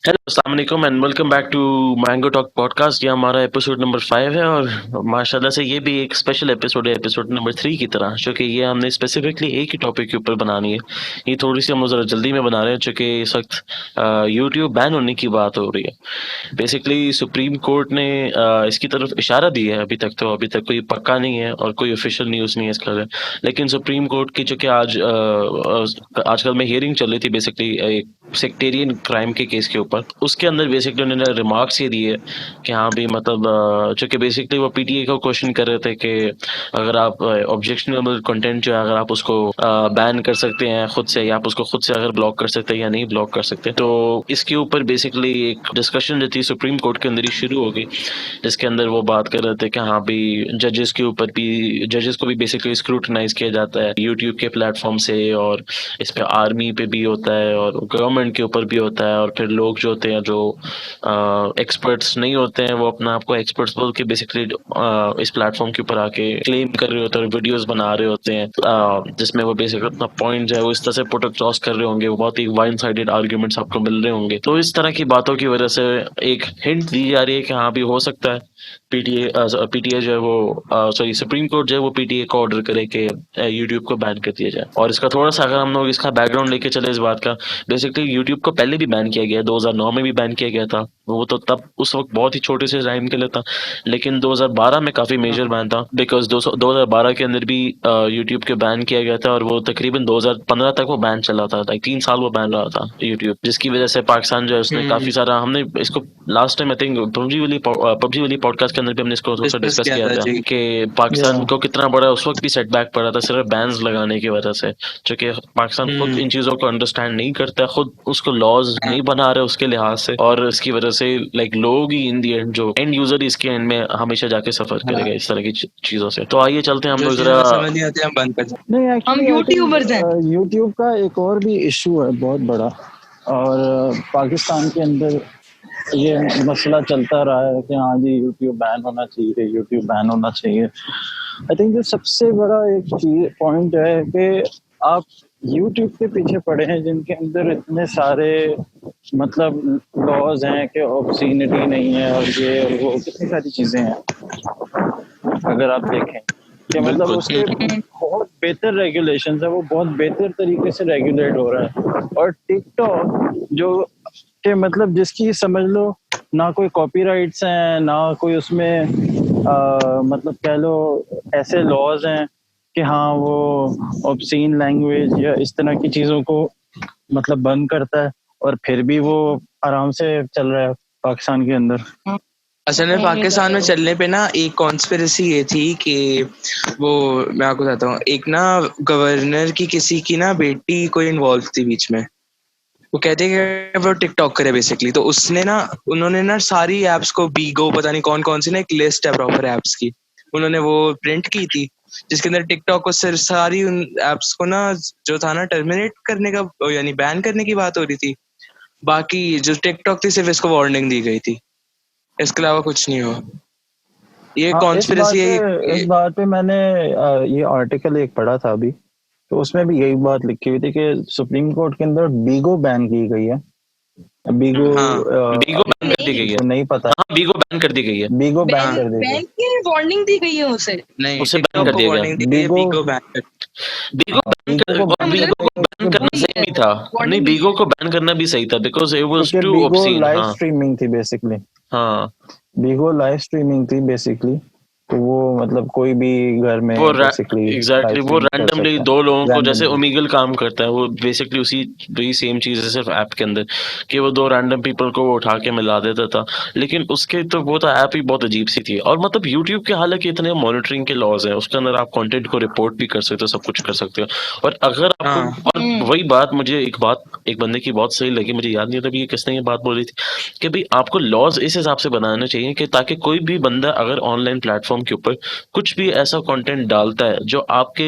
Hello, अस्सलाम वालेकुम and welcome back to mango talk podcast. ये हमारा एपिसोड नंबर 5 है और माशाल्लाह से ये भी एक स्पेशल एपिसोड है, एपिसोड नंबर 3 की तरह, जो कि ये हमने स्पेसिफिकली एक ही टॉपिक के ऊपर बनानी है। ये थोड़ी-सी हम लोग ज़रा जल्दी में बना रहे हैं, चूँकि इस वक़्त यूट्यूब बैन होने की बात हो रही है। बेसिकली सुप्रीम कोर्ट ने इसकी तरफ इशारा दिया है। अभी तक कोई पक्का नहीं है और कोई ऑफिशियल न्यूज़ नहीं है इसका। लेकिन सुप्रीम कोर्ट की जो कि आजकल में हियरिंग चल रही थी, बेसिकली एक सेक्टेरियन क्राइम के केस के ऊपर, उसके अंदर बेसिकली उन्होंने रिमार्क्स ये दिए कि हाँ भी मतलब चूंकि बेसिकली वो पीटीए को क्वेश्चन कर रहे थे कि अगर आप ऑब्जेक्शनेबल कंटेंट जो है अगर आप उसको बैन कर सकते हैं खुद से, या आप उसको खुद से अगर ब्लॉक कर सकते हैं या नहीं ब्लॉक कर सकते। तो इसके ऊपर बेसिकली एक डिस्कशन जो थी सुप्रीम कोर्ट के अंदर ही शुरू हो गई, जिसके अंदर वो बात कर रहे थे कि हाँ भी जजेस के ऊपर भी, जजेस को भी बेसिकली स्क्रूटनाइज किया जाता है यूट्यूब के प्लेटफॉर्म से, और इस पे आर्मी पे भी होता है और गवर्नमेंट के ऊपर भी होता है। और फिर लोग जो होते हैं जो एक्सपर्ट्स नहीं होते हैं, वो अपना आपको एक्सपर्ट्स बोल के बेसिकली इस प्लेटफॉर्म के ऊपर आके क्लेम कर रहे होते हैं और वीडियोस बना रहे होते हैं, जिसमें वो बेसिकली अपना पॉइंट जो है वो इस तरह से पुट अक्रॉस कर रहे होंगे, वो बहुत ही वन साइडेड आर्ग्यूमेंट्स आपको मिल रहे होंगे। तो इस तरह की बातों की वजह से एक हिंट दी जा रही है कि हाँ भी हो सकता है पीटीए जो है वो सॉरी सुप्रीम कोर्ट जो है वो पीटीए को ऑर्डर करे कि यूट्यूब को बैन कर दिया जाए। और इसका थोड़ा सा अगर हम लोग इसका बैकग्राउंड लेके चले इस बात का, बेसिकली यूट्यूब को पहले भी बैन किया गया है, 2009 में भी बैन किया गया था। वो तो तब उस वक्त बहुत ही छोटे से टाइम के लिए था, लेकिन 2012 में काफी हाँ, मेजर बैन था, बिकॉज 2012 के अंदर भी यूट्यूब के बैन किया गया था और वो तकरीबन 2015 तक वो बैन चला था, लाइक 3 साल वो बैन रहा था यूट्यूब, जिसकी वजह से पाकिस्तान जो है उसने काफी सारा, हमने इसको last time I think PUBG वाली पॉडकास्ट के अंदर भी हमने इसको थोड़ा सा डिस्कस डिस्कस किया किया था था जी। कि या पाकिस्तान को कितना बड़ा उस वक्त भी सेटबैक पड़ा था सिर्फ बैन्स लगाने की वजह से, क्योंकि पाकिस्तान खुद हम्म। इन चीजों को अंडरस्टैंड नहीं करता, खुद उसको लॉज हाँ, नहीं बना रहे उसके लिहाज से, और इसकी वजह से लाइक लोग ही इन दी एंड जो एंड यूजर इसके एंड में हमेशा जाके सफर हाँ, करेगा इस तरह की चीजों से। तो आइए चलते हैं हम जो लोग चीज जरा। हमें समझ नहीं आती हम बंद कर सकते। नहीं, हम एक्चुअली आई यूट्यूबर्स हैं। थिंक यूट्यूब का एक और भी इशू है बहुत बड़ा। और पाकिस्तान के अंदर ये मसला चलता रहा है कि हाँ जी यूट्यूब बैन होना चाहिए, यूट्यूब बैन होना चाहिए। आई थिंक जो सबसे बड़ा एक चीज पॉइंट है कि आप यूट्यूब के पीछे पड़े हैं जिनके अंदर इतने सारे मतलब लॉज हैं कि ऑब्सीनिटी नहीं है और ये और वो कितनी सारी चीजें हैं। अगर आप देखें कि मतलब बिल्कुल। उसके बहुत बेहतर रेगुलेशंस है, वो बहुत बेहतर तरीके से रेगुलेट हो रहा है। और टिकटॉक जो कि मतलब जिसकी समझ लो ना कोई कॉपीराइट्स हैं ना कोई उसमें मतलब कह लो ऐसे लॉज हैं कि हाँ वो ऑब्सीन लैंग्वेज या इस तरह की चीजों को मतलब बंद करता है, और फिर भी वो आराम से चल रहा है पाकिस्तान के अंदर। असल में पाकिस्तान में चलने पे ना एक कॉन्स्पिरेसी ये थी कि वो, मैं आपको बताता हूँ, एक ना गवर्नर की किसी की ना बेटी कोई इन्वॉल्व थी बीच में। वो कहते हैं कि वो टिकटॉक करे बेसिकली, तो उसने ना, उन्होंने ना सारी एप्स को बीगो पता नहीं कौन कौन सी ना एक लिस्ट है प्रॉपर एप्स की, उन्होंने वो प्रिंट की थी, जिसके अंदर टिकटॉक को सिर्फ सारी उन एप्स को ना जो था ना टर्मिनेट करने का यानी बैन करने की बात हो रही थी। बाकी जो टिकटॉक थी सिर्फ इसको वार्निंग दी गई थी, इसके अलावा कुछ नहीं हुआ। ये हाँ, कॉन्स्पिरेसी है इस बात पे मैंने ये आर्टिकल एक पढ़ा था अभी, तो उसमें भी यही बात लिखी हुई थी कि सुप्रीम कोर्ट के अंदर बीगो बैन की गई है। बीगो हाँ, बीगो बैन कर दी गई है। तो नहीं पता, हाँ, बीगो बैन कर दी गई है। बीगो बैन हाँ, कर दी गई। बैंक की वार्निंग दी गई है उसे। नहीं उसे बैन टिकटॉक कर को दिया गया। वार्निंग दी गई है, बीगो बीगो बैन कर। बीगो बैन कर, बीगो को और बैन मुझे बीगो को करने बैन के करना सही भी था। नहीं, वार्निंग बीगो को बैन करना भी सही था, बिकॉज इट वाज क्योंकि टू बीगो ऑब्सीन। लाइव हाँ स्ट्रीमिंग थी बेसिकली। हाँ, बीगो लाइव स्ट्रीमिंग थी बेसिकली, तो वो मतलब कोई भी घर में वो बेसिकली लाइव एग्जैक्टली वो स्ट्रीम कर रैंडमली सकता है दो लोगों को, जैसे रैंडमली। ओमीगल काम करता है, वो बेसिकली उसी वही सेम चीज है सिर्फ ऐप के अंदर, कि वो दो रैंडम पीपल को वो उठा के मिला देता था। लेकिन उसके तो वो तो ऐप ही बहुत अजीब सी थी। और मतलब यूट्यूब के हालांकि इतने मॉनिटरिंग के लॉज हैं, उसके अंदर आप कंटेंट को रिपोर्ट भी कर सकते हो, सब कुछ कर सकते हो। और अगर आपको, हाँ, और वही बात मुझे एक बंदे की बहुत सही लगी, मुझे याद नहीं होता ये किसने ये बात बोली थी, कि भाई आपको लॉज इस हिसाब से बनाने चाहिए कि ताकि कोई भी बंदा अगर ऑनलाइन प्लेटफॉर्म के ऊपर कुछ भी ऐसा कंटेंट डालता है जो आपके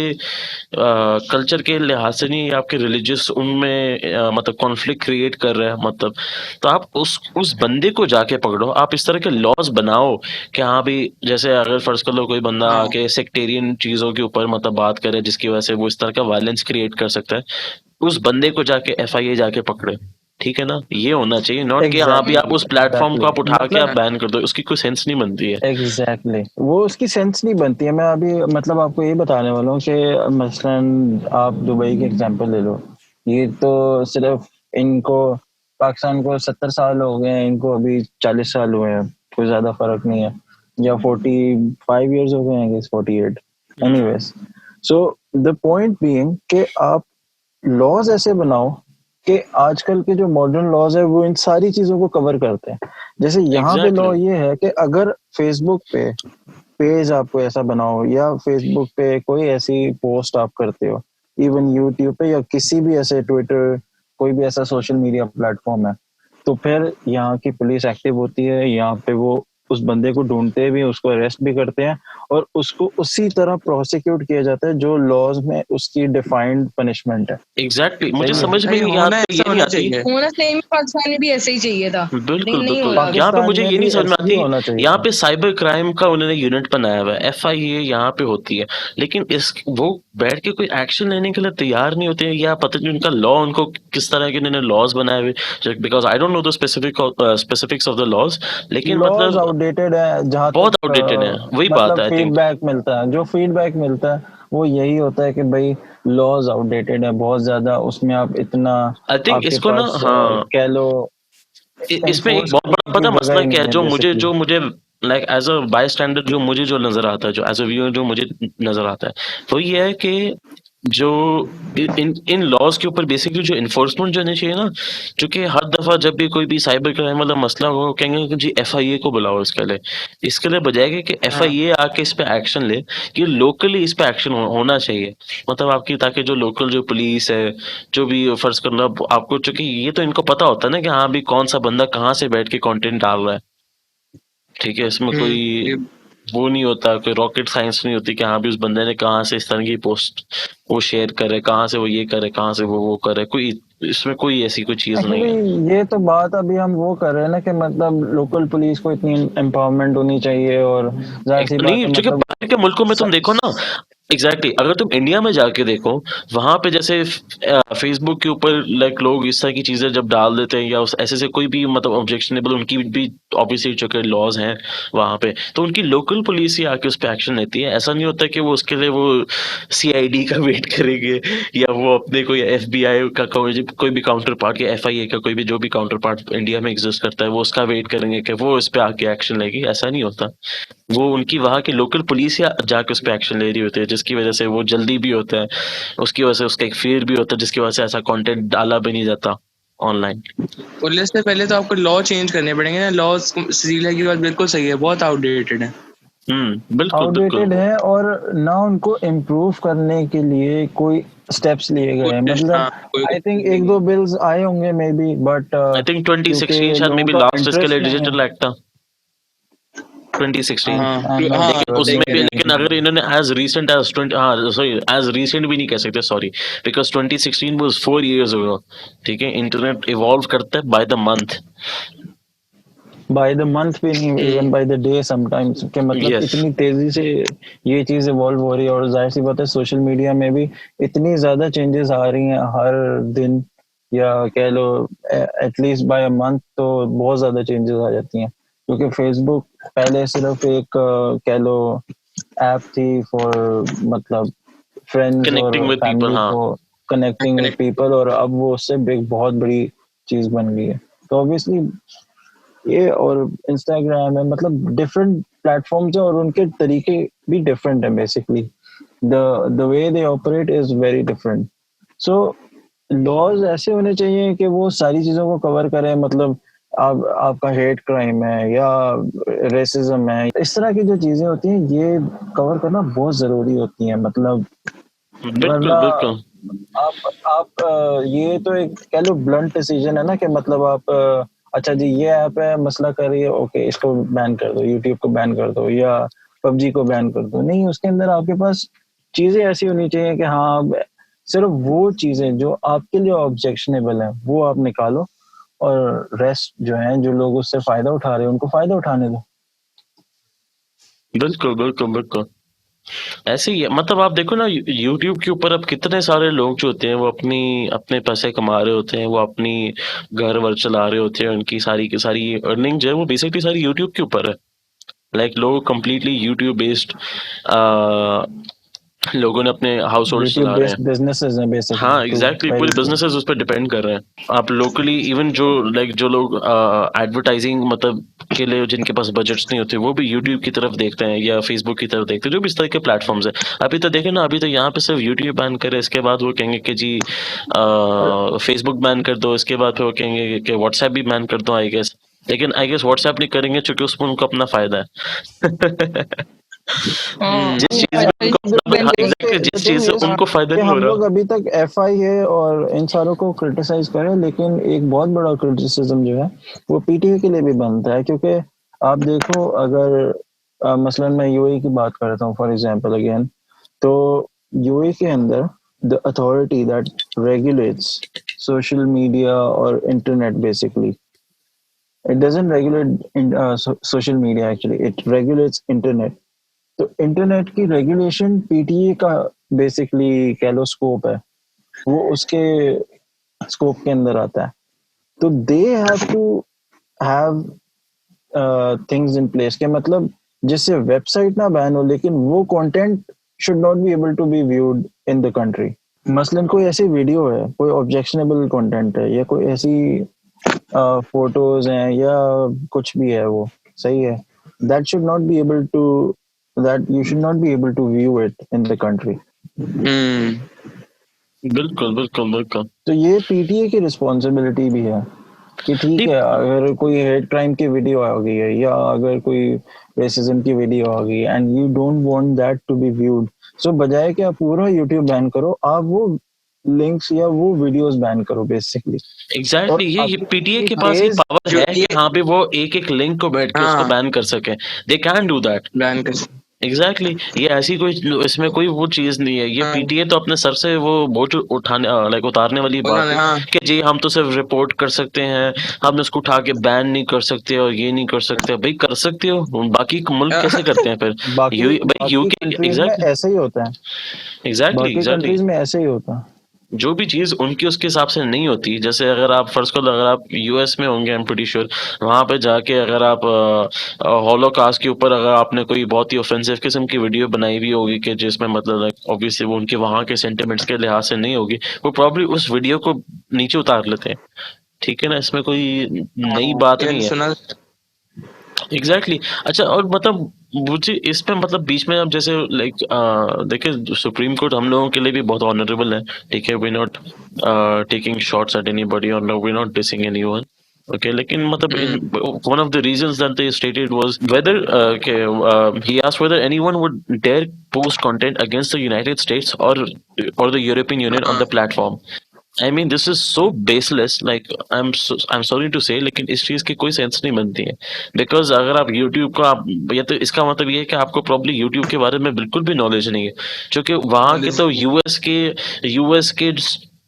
कल्चर के लिहाज से नहीं, आपके रिलीजियस उनमें मतलब कॉन्फ्लिक्ट क्रिएट कर रहा है, मतलब तो आप उस बंदे को जाके पकड़ो, आप इस तरह के लॉज बनाओ कि हाँ भी, जैसे अगर फर्ज कर लो कोई बंदा हाँ, आके सेक्टेरियन चीजों के ऊपर मतलब बात करे जिसकी वजह से वो इस तरह का वायलेंस क्रिएट कर सकता है, उस बंदे को जाके एफआईए जाके पकड़े। ठीक है ना, ये होना चाहिए, नॉट कि हाँ भी आप उस प्लेटफॉर्म को आप उठा के आप बैन कर दो, उसकी कोई सेंस नहीं बनती है। एग्जैक्टली वो उसकी सेंस नहीं बनती है। मैं अभी मतलब आपको ये बताने वाला हूँ कि मसलन आप दुबई के एग्जांपल ले लो। ये तो सिर्फ इनको पाकिस्तान को 70 साल हो गए हैं, इनको अभी 40 साल हुए हैं, कोई ज्यादा फर्क नहीं है, या 45 ईयर्स हो गए हैं, 48। Anyways, so the point being कि आप लॉज ऐसे बनाओ कि आजकल के जो मॉडर्न लॉज है वो इन सारी चीजों को कवर करते हैं। जैसे यहाँ पे लॉ एग्जैक्टली ये है कि अगर फेसबुक पे पेज आपको ऐसा बनाओ या फेसबुक पे कोई ऐसी पोस्ट आप करते हो, इवन यूट्यूब पे या किसी भी ऐसे ट्विटर, कोई भी ऐसा सोशल मीडिया प्लेटफॉर्म है, तो फिर यहाँ की पुलिस एक्टिव होती है, यहाँ पे वो उस बंदे को ढूंढते भी, उसको अरेस्ट भी करते हैं और उसको उसी तरह प्रोसिक्यूट किया जाता है जो लॉज में उसकी डिफाइंड पनिशमेंट है। एग्जैक्टली मुझे सही है। समझ में भाई यहाँ होना पे ये ऐसा नहीं होना आती। चाहिए। होना सेम पाकिस्तान में भी ऐसे ही चाहिए था, बिल्कुल लेकिन नहीं हो बिल्कुल, रहा अभी। यहाँ पे पाकिस्तान मुझे में ये नहीं भी समझ में ऐसे ही आती। होना चाहिए यहाँ था। पे साइबर क्राइम का उन्होंने यूनिट बनाया हुआ है, FIA यहाँ पे होती है, लेकिन इस वो बैठ के कोई एक्शन लेने के लिए तैयार नहीं होते हैं, या पता नहीं उनका लॉ उनको किस तरह के उन्होंने लॉज बनाए हुए, because I don't know the specifics of the laws, लेकिन लॉज मतलब आउटडेटेड है जहां बहुत तक आउटडेटेड है, वही बात मतलब है आई थिंक। फीडबैक मिलता है, जो फीडबैक मिलता है वो यही होता है कि भाई लॉज आउटडेटेड है बहुत ज्यादा, उसमें आप इतना आई थिंक आपके इसको ना, पास हाँ, कह लो इसमें एक एनफोर्स बहुत करने बड़ा की पता जगह मसला ही क्या है, नहीं है बेसिकली। जो मुझे like as a by standard, जो मुझे जो नजर आता है, जो एज अ व्यूअर जो मुझे नजर आता है, वो ये है कि जो इन इन लॉज के ऊपर बेसिकली जो इन्फोर्समेंट जो होनी चाहिए ना, क्योंकि हर दफा जब भी कोई भी साइबर क्राइम वाला मसला हो, कहेंगे कि जी FIA को बुलाओ इसके लिए बजाय कि हाँ FIA आके इस पे एक्शन ले, कि लोकली इस पे एक्शन होना चाहिए, मतलब आपकी, ताकि जो लोकल जो पुलिस है, जो भी फर्ज करना आपको, चूंकि ये तो इनको पता होता है ना कि हाँ भी कौन सा बंदा कहाँ से बैठ के कंटेंट डाल रहा है, ठीक है, इसमें कोई ये वो नहीं होता, कोई रॉकेट साइंस नहीं होती कि हाँ भी उस बंदे ने कहाँ से इस तरह की पोस्ट वो शेयर करे, कहाँ से वो ये करे, कहाँ से वो करे, कोई इसमें कोई ऐसी कोई चीज नहीं एक्चुअली है। ये तो बात अभी हम वो कर रहे हैं ना कि मतलब लोकल पुलिस को इतनी एम्पावरमेंट होनी चाहिए, और जाहिर सी बात नहीं, है क्योंकि मतलब बाहर के मुल्कों में तुम देखो ना, एग्जैक्टली अगर तुम इंडिया में जाके देखो, वहां पे जैसे फेसबुक के ऊपर लाइक लोग इस तरह की चीजें जब डाल देते हैं, या उस ऐसे से कोई भी मतलब ऑब्जेक्शनेबल, उनकी भी ऑब्वियसली जो कि लॉज हैं वहां पे, तो उनकी लोकल पुलिस ही आके उस पर एक्शन लेती है। ऐसा नहीं होता कि वो उसके लिए वो CID का वेट करेंगे, या वो अपने कोई FBI का कोई भी काउंटर पार्ट, या FIA का कोई भी जो भी काउंटर पार्ट इंडिया में एग्जिस्ट करता है, वो उसका वेट करेंगे कि वो इस पे आके एक्शन लेगी। ऐसा नहीं होता, वो उनकी वहाँ की लोकल पुलिस या जाके उस पे एक्शन ले रही होती है, जिसकी वजह से वो जल्दी भी होता है, उसकी वजह से उसका एक फेयर भी होता है, जिसकी वजह से ऐसा कंटेंट डाला भी नहीं जाता ऑनलाइन। पुलिस से पहले तो आपको लॉ चेंज करने पड़ेंगे ना। लॉ श्रीला की बात बिल्कुल सही है, बहुत आउटडेटेड है। बिल्कुल बिल्कुल। आउटडेटेड है और ना उनको इम्प्रूव करने के लिए कोई स्टेप्स लिए गए हैं। कोई मतलब हाँ कोई आई थिंक एक दो बिल्स आए होंगे may be, but I think क्योंकि 2016 शायद मे लोगों बी का लास्ट इसके लिए इंटरेस्ट नहीं है। डिजिटल एक्ट था, 2016। हाँ आई एम नॉट हाँ लेकिन श्योर सही उसमें कह भी, रहे हैं। लेकिन अगर इन्होंने एज रिसेंट एज 20, हाँ सॉरी, एज रिसेंट भी नहीं कह सकते, sorry, because 2016 was 4 years ago, ठीक है, इंटरनेट इवॉल्व करता है by the month. By the month भी नहीं, even by the day sometimes, कि मतलब यस, इतनी तेजी से ये चीज इवॉल्व हो रही है। और जाहिर सी बात है सोशल मीडिया में भी इतनी ज्यादा चेंजेस आ रही हैं हर दिन, या कह लो एटलीस्ट बाय अ मंथ तो बहुत ज्यादा चेंजेस आ जाती हैं। क्योंकि फेसबुक पहले सिर्फ एक कह लो ऐप थी फॉर मतलब फ्रेंड्स और कनेक्टिंग विद पीपल, फैमिली हाँ। को कनेक्टिंग विद कनेक्ट पीपल, और अब वो उससे एक बहुत बड़ी चीज बन गई है। तो ऑब्वियसली ये और इंस्टाग्राम है, मतलब डिफरेंट प्लेटफॉर्म्स है और उनके तरीके भी डिफरेंट है। Basically the way they operate is very different. So laws ऐसे होने चाहिए कि वो सारी चीजों को कवर करें। मतलब आप आपका हेट क्राइम है या रेसिज्म है, इस तरह की जो चीजें होती हैं ये कवर करना बहुत जरूरी होती है। मतलब बिल्कुल वरना बिल्कुल। आप ये तो एक कह लो ब्लंट डिसीजन है ना कि मतलब आप अच्छा जी ये ऐप है मसला कर रही है, ओके इसको बैन कर दो, यूट्यूब को बैन कर दो या पबजी को बैन कर दो। नहीं, उसके अंदर आपके पास चीजें ऐसी होनी चाहिए कि हाँ सिर्फ वो चीजें जो आपके लिए ऑब्जेक्शनेबल है वो आप निकालो, और रेस्ट जो है जो लोग उससे फायदा उठा रहे हैं उनको फायदा उठाने दो। बिल्कुल बिल्कुल बिल्कुल। ऐसे ही है, मतलब आप देखो ना यूट्यूब के ऊपर अब कितने सारे लोग जो होते हैं वो अपने पैसे कमा रहे होते हैं, वो अपनी घर वर चला रहे होते हैं, उनकी सारी की सारी अर्निंग जो है वो बेसिकली सारी यूट्यूब के ऊपर है। लाइक लोग कंप्लीटली यूट्यूब बेस्ड लोगों ने अपने हाउस होल्ड यूट्यूब चला रहे बेस्ड हैं। बिजनेसेस हैं बेसिकली हाँ टू एग्जैक्टली, पूरे प्राइवेट। बिजनेसेस उस पर डिपेंड कर रहे हैं। आप लोकली इवन जो लाइक जो लोग एडवर्टाइजिंग मतलब के लिए जिनके पास बजट्स नहीं होते वो भी यूट्यूब की तरफ देखते हैं या फेसबुक की तरफ देखते हैं, जो भी इस तरह के प्लेटफॉर्म्स है। अभी तो देखे ना, अभी तो यहाँ पे सिर्फ यूट्यूब बैन करे, इसके बाद वो कहेंगे कि जी फेसबुक बैन कर दो, इसके बाद फिर वो कहेंगे कि व्हाट्सएप भी बैन कर दो आई गेस। लेकिन आई गेस व्हाट्सएप नहीं करेंगे क्योंकि उसमें उनको अपना फायदा है। हाँ जिस चीज में The उनको अपना, हाँ thing एग्जैक्टली, the जिस thing चीज से is उनको फायदा कि नहीं हो हम लोग रहा। अभी तक FIA और इन सारों को क्रिटिसाइज करें, लेकिन एक बहुत बड़ा क्रिटिसिज्म जो है वो PTA के लिए भी बनता है, क्योंकि आप देखो अगर मसलन मैं UAE की बात करता हूँ फॉर एग्जांपल अगेन, तो UAE के अंदर the authority that regulates social media और internet basically, it doesn't regulate social media, actually it regulates internet. तो इंटरनेट की रेगुलेशन PTA का बेसिकली कह लो स्कोप है, वो उसके स्कोप के अंदर आता है। तो they have to have things in place के, मतलब जिससे वेबसाइट ना बैन हो लेकिन वो content should not be able to be viewed in the country. मसलन कोई ऐसी वीडियो है, कोई ऑब्जेक्शनेबल कंटेंट है, या कोई ऐसी फोटोज हैं या कुछ भी है, वो सही है, that should not be able to, that you should not be able to view it in the country. बिल्कुल बिल्कुल बिल्कुल। तो ये PTA की रिस्पॉन्सिबिलिटी भी है कि ठीक है, अगर कोई हेट क्राइम की वीडियो आ गई है या अगर कोई रेसिज्म की वीडियो आ गई and you don't want that to be viewed, so बजाय कि आप पूरा यूट्यूब बैन करो, आप वो लिंक्स या वो वीडियोस बैन करो बेसिकली। एग्जैक्टली, ये PTA के पास ये पावर जो है कि ये हाँ भी वो एक एक लिंक को बैठ के उसको हाँ बैन कर सके। They can do that. Ban कर एग्जैक्टली, ये ऐसी कोई इसमें कोई वो चीज नहीं है। ये हाँ PTA तो अपने सर से वो बोझ उठाने लाइक उतारने वाली बात उन्होंने है हाँ कि जी हम तो सिर्फ रिपोर्ट कर सकते हैं, हम इसको उठा के बैन नहीं कर सकते और ये नहीं कर सकते। भाई कर सकते हो, बाकी मुल्क कैसे करते हैं फिर? बाकी भाई बाकी UK कंट्रीज में एग्जैक्टली ऐसे ही होता है, एग्जैक्टली बाकी एग्जैक्टली। कंट्रीज में ऐसे ही होता है। जो भी चीज उनकी उसके हिसाब से नहीं होती, जैसे अगर आप फर्स्ट को अगर आप US में होंगे, आई एम प्रीटी श्योर, वहां पे जाके अगर आप हॉलोकास्ट के ऊपर अगर आपने कोई बहुत ही ऑफेंसिव किस्म की वीडियो बनाई हुई होगी कि जिसमें मतलब ऑब्वियसली वो उनके वहां के सेंटिमेंट्स के लिहाज से नहीं होगी, वो प्रॉब्ली उस वीडियो को नीचे उतार लेते हैं। ठीक है ना, इसमें कोई नई बात मैंने नहीं है। सुना एग्जैक्टली अच्छा, और मतलब मुझे इस पे मतलब बीच में अब जैसे लाइक देखिए सुप्रीम कोर्ट हम लोगों के लिए भी बहुत ऑनरेबल है। ठीक है, we not taking shots at anybody और we not dissing anyone. Okay, लेकिन मतलब in one of the reasons that they stated was whether he asked whether anyone would dare post content against the United States or the European Union on the platform. I mean this is so baseless, like I am sorry to say, लेकिन इस चीज की कोई sense नहीं बनती है। Because अगर आप यूट्यूब को आप, या तो इसका मतलब ये है कि आपको प्रॉब्ली यूट्यूब के बारे में बिल्कुल भी नॉलेज नहीं है, क्योंकि वहां के तो यूएस के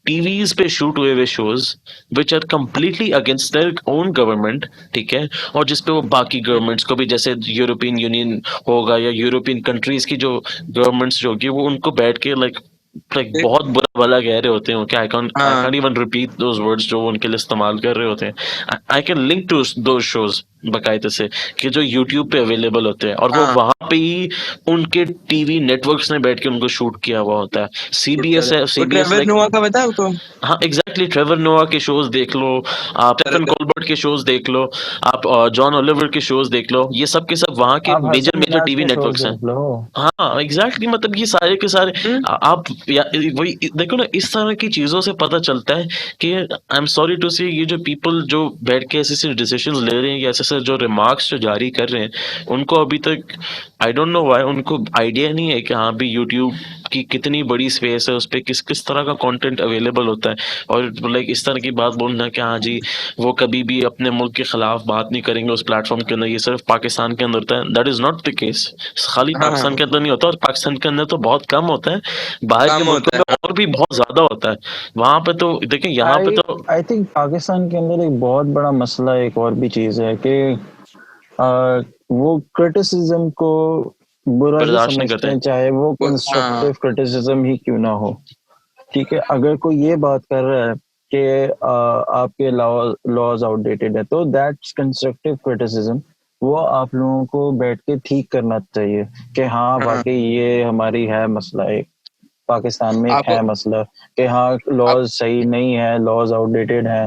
टीवीज पे शूट हुए हुए shows which are completely against their own government. ठीक है, और जिसपे वो बाकी गवर्नमेंट्स को भी, जैसे यूरोपियन यूनियन होगा या यूरोपियन कंट्रीज की जो गवर्नमेंट्स जो होगी, वो उनको बैठ के लाइक बहुत बुरा भला कह रहे होते हैं कि आई हाँ can even repeat those words जो वो उनके लिए इस्तेमाल कर रहे होते हैं। I can link to those shows बाकायदे से कि जो यूट्यूब पे अवेलेबल होते हैं, और वो हाँ वहां पे ही उनके टीवी नेटवर्क्स ने बैठ के उनको शूट किया हुआ होता है। CBS है, वो CBS ट्रेवर लाइक, नोआ का पता है आपको? हाँ एग्जैक्टली, ट्रेवर नोआ के शोज देख लो, आप स्टेफन कॉलबर्ट के शोज देख लो, आप जॉन ओलिवर के शोज देख लो, ये सब के सब वहाँ के आप major Hasan major Minaj TV के शोज नेटवर्क्स हैं। देख लो। हाँ एग्जैक्टली, मतलब ये सारे के सारे आप वही देखो ना, इस तरह की चीजों से पता चलता है कि आई एम सॉरी टू से, ये जो पीपल जो बैठ के ऐसे ऐसे डिसीजन ले रहे हैं या ऐसे ऐसे जो रिमार्क्स जो जारी कर रहे हैं, उनको अभी तक आई डोंट नो व्हाई उनको आइडिया नहीं है कि हाँ भी यूट्यूब की कितनी बड़ी स्पेस है, उस पर किस किस तरह का कंटेंट अवेलेबल होता है। और लाइक इस तरह की बात बोलना कि हाँ जी वो कभी भी अपने मुल्क के खिलाफ बात नहीं करेंगे उस प्लेटफॉर्म के अंदर, ये सिर्फ पाकिस्तान के अंदर होता है, that is not the case. खाली हाँ पाकिस्तान के अंदर नहीं होता, और पाकिस्तान के अंदर तो बहुत कम होता है, बाहर के काम मुल्कों होता है में और भी बहुत ज्यादा होता है। वहां पे तो देखिए, यहाँ पे आई तो आई थिंक पाकिस्तान के अंदर एक बहुत बड़ा मसला एक और भी चीज है कि वो क्रिटिसिज्म को बुरा ही बर्दाश्त नहीं समझते करते। हैं, चाहे वो हाँ कंस्ट्रक्टिव क्रिटिसिज्म ही क्यों ना हो। ठीक है, अगर कोई ये बात कर रहा है कि आपके लॉज आउटडेटेड है, तो दैट्स कंस्ट्रक्टिव क्रिटिसिज्म। वो आप लोगों को बैठ के ठीक करना चाहिए कि हाँ हाँ वाकई ये हमारी है मसला, एक पाकिस्तान में एक आप है मसला कि हाँ आप लॉज सही नहीं है, लॉज आउटडेटेड है,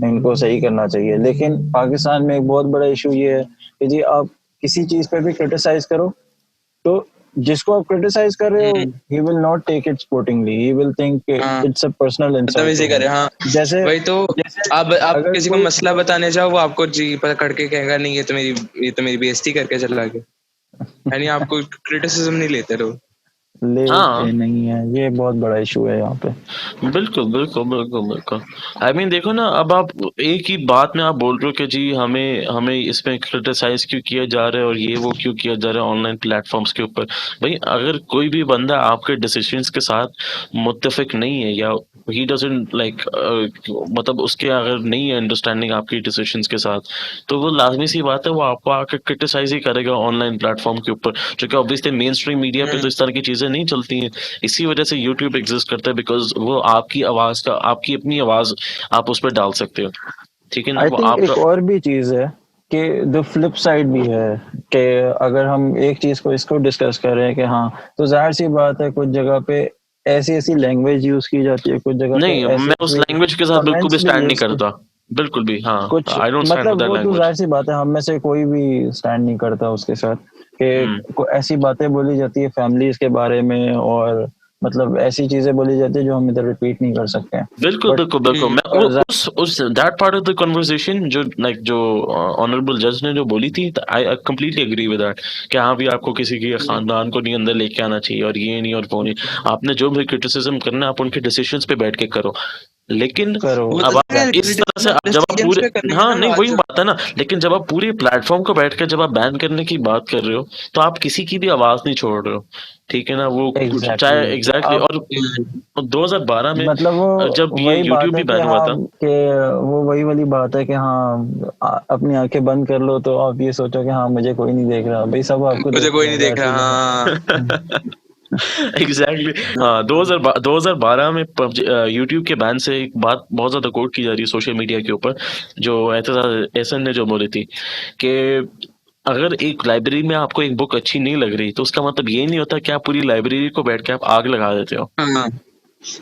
इनको सही करना चाहिए। लेकिन पाकिस्तान में एक बहुत बड़ा इशू ये है कि जी आप किसी चीज पे भी क्रिटिसाइज करो, तो जिसको आप क्रिटिसाइज कर रहे हो hmm, he will not take it sportingly, he will think हाँ इट्स अ पर्सनल मतलब इंसल्ट इसे टू करे हिम। हाँ जैसे वही तो। जैसे आप अगर किसी को कोई मसला बताने जाओ वो आपको जी पकड़ के कहेगा नहीं ये तो मेरी बेइज्जती करके चला गया, यानी आपको क्रिटिसिज्म नहीं लेते लोग। लेते हाँ, नहीं है, ये बहुत बड़ा इशू है यहाँ पे। बिल्कुल, बिल्कुल, बिल्कुल, बिल्कुल। आई मीन देखो ना, अब आप एक ही बात में आप बोल रहे हो कि जी हमें हमें इसमें क्रिटिसाइज़ क्यों किया जा रहा है और ये वो क्यों किया जा रहा है ऑनलाइन प्लेटफ़ॉर्म्स के ऊपर। भई अगर कोई भी बंदा आपके डिसीज़न्स के साथ मुत्तफ़िक नहीं है या ही डज़न्ट लाइक मतलब उसके अगर नहीं है अंडरस्टैंडिंग आपकी डिसीज़न्स के साथ, तो वो लाज़मी-सी बात है वो आपको आके क्रिटिसाइज़ ही करेगा ऑनलाइन प्लेटफ़ॉर्म के ऊपर। क्योंकि ऑब्वियसली मेन स्ट्रीम मीडिया पे तो हम्म, इस तरह की चीज़ें नहीं चलती हैं। इसी वजह से यूट्यूब एग्जिस्ट करता है बिकॉज वो आपकी आवाज का आपकी अपनी आवाज आप उस पर डाल सकते हो। ठीक है ना, आई वो थिंक आपका। एक और भी चीज है कि द फ्लिप साइड भी है कि अगर हम एक चीज को इसको डिस्कस कर रहे हैं कि हाँ, तो जाहिर सी बात है कुछ जगह पे ऐसी ऐसी लैंग्वेज यूज की जाती है, कुछ जगह पे नहीं, ऐसे मैं उस ऐसे लैंग्वेज के साथ बिल्कुल भी कमेंट्स भी स्टैंड नहीं यूज करता। बिल्कुल भी, हाँ। कुछ आई डोंट स्टैंड विद मतलब दैट वो तो लैंग्वेज। जाहिर सी बात है, हम में से कोई भी स्टैंड नहीं करता उसके साथ हम्म, कि ऐसी बातें बोली जाती है फैमिलीज के बारे में, और मतलब ऐसी चीजें बोली जाती है जो हम इधर रिपीट नहीं कर सकते हैं। बिल्कुल, बट बिल्कुल, बिल्कुल। मैं उस that part of the conversation जो लाइक जो ऑनरेबल जज ने जो बोली थी, I completely agree with that कि हाँ भी आपको किसी के खानदान को नहीं अंदर लेके आना चाहिए और ये नहीं और वो नहीं। आपने जो भी क्रिटिसिज्म करना है आप उनके डिसीजंस पे बैठ के करो। लेकिन करो वो तो अब आप यार इस तरह से जब आप डिसीजंस पूरे, पे करनी है हाँ ना नहीं बात वही जो। बात है ना, लेकिन जब आप पूरे प्लेटफॉर्म को बैठ कर जब आप बैन करने की बात कर रहे हो तो आप किसी की भी आवाज नहीं छोड़ रहे हो। ठीक है ना, वो कुछ चाहे एग्जैक्टली तो एग्जैक्टली आप और 2012 में मतलब जब वो ये वही बात यूट्यूब है भी कि बैन हुआ हाँ था। कि वो वही वाली बात है कि हाँ अपनी आंखें बंद कर लो तो आप ये सोचो कि हाँ मुझे कोई नहीं देख रहा, भाई सब आपको मुझे देख कोई रहे नहीं हैं, देख जाहिर सी रहा बात है। हाँ। एग्जैक्टली हाँ, 2012 में यूट्यूब के बैन से एक बात बहुत ज्यादा कोट की जा रही है सोशल मीडिया के ऊपर, जो एहतजाज एहसन ने जो बोली थी कि अगर एक लाइब्रेरी में आपको एक बुक अच्छी नहीं लग रही तो उसका मतलब ये नहीं होता कि आप पूरी लाइब्रेरी को बैठ के आप आग लगा देते हो। हाँ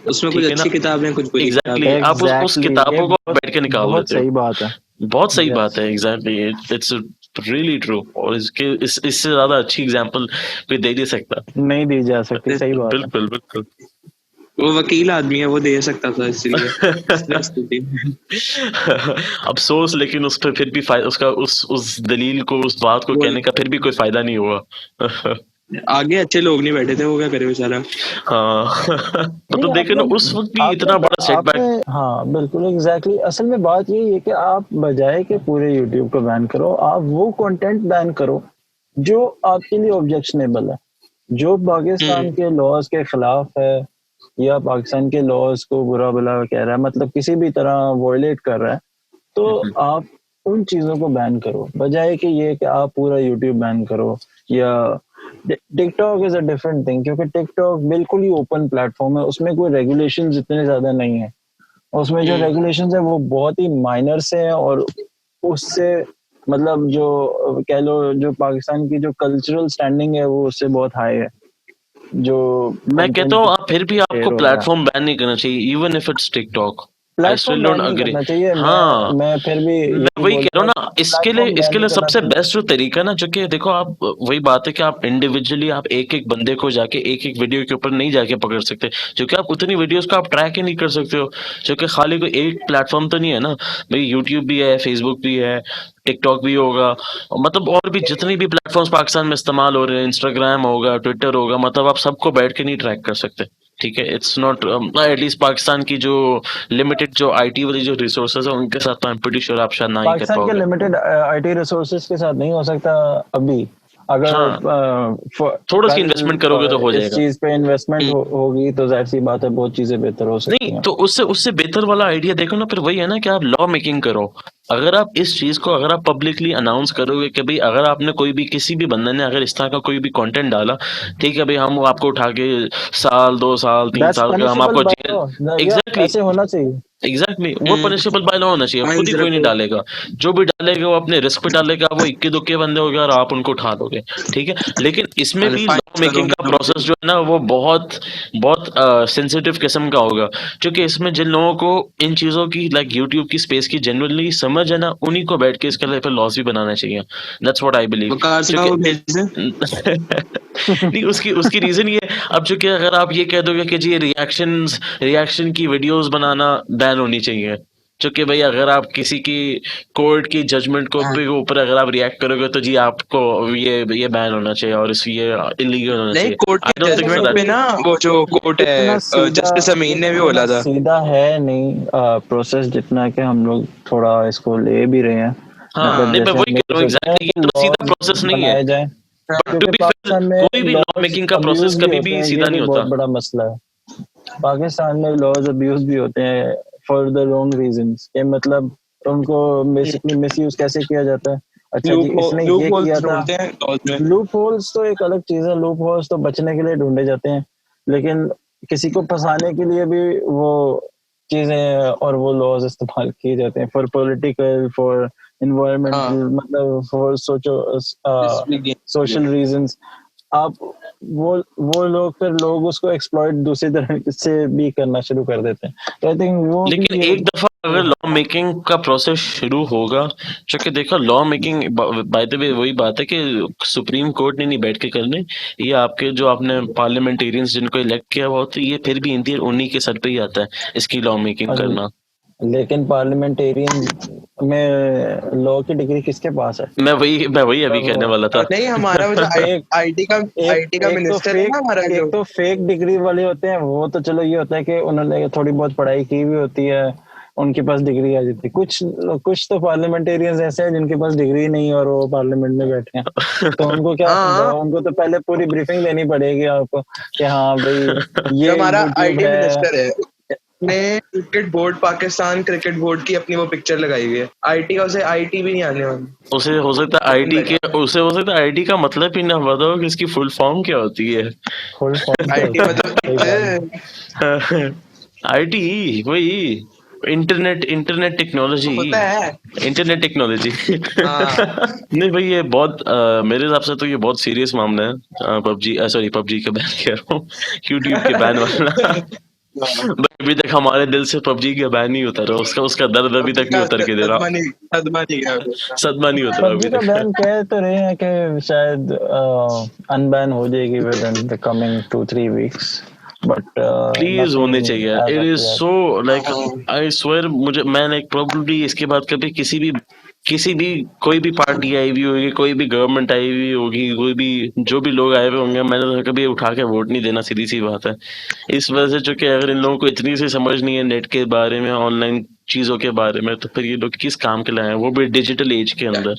उसमें कुछ ठीक है ना, अच्छी किताबें कुछ बुरी एग्जैक्टली किताबें। आप उस एग्जैक्टली ये किताबों को बहुत बैठ के निकाल बहुत देते हो। सही बात है। बहुत सही बात यस, है, एग्जैक्टली इट्स रियली ट्रू। और इससे ज्यादा अच्छी एग्जांपल कोई दे नहीं सकता। नहीं दी जा सकती, सही बात है। बिल्कुल, बिल्कुल। वो वकील आदमी है वो दे सकता था इसलिए इसलिए स्तुति। अफसोस, लेकिन उस पे फिर भी उसका उस दलील को उस बात को वो कहने का फिर भी कोई फायदा नहीं हुआ। आगे अच्छे लोग नहीं बैठे थे वो क्या करे बेचारा। हाँ। नहीं मतलब देखे ना उस वक्त भी आपने इतना बड़ा आपने सेटबैक। हाँ बिल्कुल एग्जैक्टली, असल में बात यही है कि आप बजाय के पूरे यूट्यूब को बैन करो, आप वो कंटेंट बैन करो जो आपके लिए ऑब्जेक्शनेबल है, जो पाकिस्तान के लॉज के खिलाफ है या पाकिस्तान के लॉज को बुरा भला कह रहा है, मतलब किसी भी तरह वॉयलेट कर रहा है, तो आप उन चीजों को बैन करो बजाय कि ये कि आप पूरा यूट्यूब बैन करो। या TikTok is a different thing, क्योंकि टिकटॉक बिल्कुल ही ओपन प्लेटफॉर्म है, उसमें कोई रेगुलेशंस इतने ज्यादा नहीं है, उसमें जो रेगुलेशंस है वो बहुत ही माइनर से हैं, और उससे मतलब जो कह लो जो पाकिस्तान की जो कल्चरल स्टैंडिंग है वो उससे बहुत हाई है, जो मैं कहता कंटेंट हूँ आप फिर भी आपको शेयर हो रहा है। प्लेटफॉर्म बैन नहीं करना चाहिए even if it's TikTok. I platform still don't ban नहीं अग्री। करना चाहिए, हाँ, मैं फिर भी मैं यही वही कह रहा हूँ बोलूंगा ना, कि इसके लिए प्लेटफॉर्म बैन इसके नहीं लिए करना सबसे चाहिए। बेस्ट जो तरीका ना, जो कि देखो आप वही बात है कि आप इंडिविजुअली आप एक एक बंदे को जाके एक एक वीडियो के ऊपर नहीं जाके पकड़ सकते, क्योंकि आप उतनी वीडियोस को आप ट्रैक ही नहीं कर सकते हो, क्योंकि खाली कोई एक प्लेटफॉर्म तो नहीं है ना भाई, यूट्यूब भी है, फेसबुक भी है, टिकटॉक भी होगा, मतलब और भी जितनी भी प्लेटफॉर्म्स पाकिस्तान में इस्तेमाल हो रहे हैं, इंस्टाग्राम होगा, ट्विटर होगा, मतलब आप सबको बैठ के नहीं ट्रैक कर सकते। ठीक है, इट्स नॉट एटलीस्ट पाकिस्तान की जो लिमिटेड जो आईटी वाली जो रिसोर्सेज है उनके साथ तो आई एम प्रीटी श्योर आप शायद ना ही कर पाकिस्तान के पाओगे। लिमिटेड आईटी रिसोर्सेज के साथ नहीं हो सकता अभी। अगर हाँ, थोड़ा सी कल इन्वेस्टमेंट करोगे तो हो इस जाएगा। चीज पे इन्वेस्टमेंट होगी तो जाहिर सी बात है बहुत चीजें बेहतर हो नहीं सकती हैं। तो उससे उससे बेहतर वाला आइडिया देखो ना, फिर वही है ना कि आप लॉ मेकिंग करो। अगर आप इस चीज को अगर आप पब्लिकली अनाउंस करोगे कि भाई अगर आपने कोई भी किसी भी बंदे ने अगर इस तरह का कोई भी कंटेंट डाला, ठीक है भाई, हम आपको उठा के साल 2 साल 3 साल का हम पनिशेबल आपको बाय जेल, लॉ, या एग्जैक्टली ऐसे होना चाहिए। एग्जैक्टली वो पनिशेबल बाय लॉ होना चाहिए। अब खुद फाइन्स ही कोई नहीं रखो। डालेगा, जो भी डालेगा वो अपने रिस्क पे डालेगा, वो इक्के दुक्के बंदे हो गए और आप उनको उठा दोगे, ठीक है। लेकिन इसमें अरे भी लॉ फाइन्स करो मेकिंग का प्रोसेस जो है ना वो बहुत बहुत सेंसिटिव किस्म का होगा, क्योंकि इसमें जिन लोगों को इन चीजों की लाइक यूट्यूब की स्पेस की जनरली समझ है ना, उन्हीं को बैठ के इसके लिए फिर लॉस भी बनाना चाहिए। That's what I believe. Waqar से क्योंकि वो भेज दे। नहीं, उसकी उसकी रीजन ये है, अब चूंकि अगर आप ये कह दोगे कि जी रिएक्शन की वीडियोस बनाना बैन होनी चाहिए, चूंकि भाई अगर आप किसी की कोर्ट की जजमेंट को हाँ। पे ऊपर अगर आप रिएक्ट करोगे तो जी आपको ये बैन होना चाहिए और इस ये इलीगल होना नहीं, चाहिए। कोर्ट आई की डोंट थिंक सो जजमेंट पे दैट। ना, वो जो कोर्ट इतना है, सीधा, जस्टिस अमीन ने भी इतना बोला था। सीधा है नहीं प्रोसेस, जितना कि हम लोग थोड़ा इसको ले भी रहे हैं। हाँ, मतलब नहीं मैं जैसे वही हम कह लोग रहा हूँ, सोचते हैं एग्जैक्टली, ये कि इतना सीधा लॉज प्रोसेस नहीं है। बनाए जाएं, बट टू क्योंकि बी फेयर पाकिस्तान में कोई भी लॉ लॉज मेकिंग का प्रोसेस अब्यूज भी कभी होते भी हैं, ये सीधा भी नहीं बहुत होता। बड़ा मसला है। पाकिस्तान में लॉज अब्यूज भी होते हैं फॉर द रॉन्ग रीजंस, के मतलब उनको बेसिकली मिसयूज कैसे किया जाता है। अच्छा जी, इसने लूप ये किया होल्स था। ढूंढते हैं लॉज में। लूप होल्स तो एक अलग चीज है, लूप होल्स तो बचने के लिए ढूंढे जाते हैं, लेकिन किसी को फंसाने के लिए भी वो चीजें और वो लॉज इस्तेमाल किए जाते हैं, फॉर पॉलिटिकल, फॉर हाँ, इन्वायरमेंटल, मतलब फॉर जिसमें गेम। Social reasons. आप वो लोग, फिर लोग उसको एक्सप्लॉइट दूसरी तरह से भी करना शुरू कर देते हैं। तो आई थिंक वो भी लेकिन एक एक दफा अगर लॉ मेकिंग का प्रोसेस शुरू होगा, क्योंकि देखो लॉ मेकिंग बाय द वे वही बात है कि सुप्रीम कोर्ट ने नहीं बैठ के करने, ये आपके जो आपने पार्लियामेंटेरियंस जिनको इलेक्ट किया हुआ होता है, ये फिर भी इंडिया उन्हीं के सर पे ही आता है इसकी लॉ मेकिंग करना। लेकिन पार्लियामेंटेरियन में लॉ की डिग्री किसके पास है? मैं वही अभी कहने वो वाला था। नहीं, हमारा वो जो एक आईटी का एक एक तो मिनिस्टर है फेक ना हमारा, जो एक तो फेक डिग्री वाले होते हैं, वो तो चलो ये होता है कि उन्होंने थोड़ी बहुत पढ़ाई की भी होती है, उनके पास डिग्री आ जाती है। कुछ तो पार्लियामेंटेरियंस ऐसे हैं जिनके पास डिग्री नहीं है और वो पार्लियामेंट में बैठे हैं, तो उनको क्या हाँ, उनको तो पहले पूरी ब्रीफिंग देनी पड़ेगी आपको कि हाँ भाई जो ये हमारा यूट्यूब आईटी है। मिनिस्टर है, ने cricket board, Pakistan cricket board की अपनी वो पिक्चर लगाई हुई है। आईटी का, उसे आईटी भी नहीं आने वाली। उसे हो सकता है आईटी का मतलब ही ना पता हो कि इसकी फुल फॉर्म क्या होती है। फुल फॉर्म क्या आईटी होती है? मतलब सही बात है। आईटी वही इंटरनेट इंटरनेट टेक्नोलॉजी होता है। Internet technology. हाँ, नहीं भाई, ये बहुत मेरे हिसाब से तो ये बहुत सीरियस मामला है। पबजी, सॉरी, पबजी का बैन कह रहा हूँ, यूट्यूब के बैन वाला। भाई अभी तक हमारे दिल से पबजी का बैन नहीं उतरा, उसका उसका दर्द अभी तक नहीं उतर के दे रहा, सदमा नहीं गया। सदमा नहीं उतरा पबजी अभी का तक। बैन कह तो रहे हैं कि शायद अनबैन हो जाएगी within the coming 2-3 weeks, but please होने नथिंग चाहिए। As it of is yet. So like, I swear, मुझे मैंने प्रोबेबली इसके बाद कभी किसी भी कोई भी पार्टी आई हुई होगी, कोई भी गवर्नमेंट आई हुई होगी, कोई भी जो भी लोग आए हुए होंगे, मैंने तो कभी उठा के वोट नहीं देना, सीधी सी बात है। इस वजह से चूंकि अगर इन लोगों को इतनी सी समझ नहीं है नेट के बारे में, ऑनलाइन चीजों के बारे में, तो फिर ये लोग किस काम के लाए हैं, वो भी डिजिटल एज के अंदर।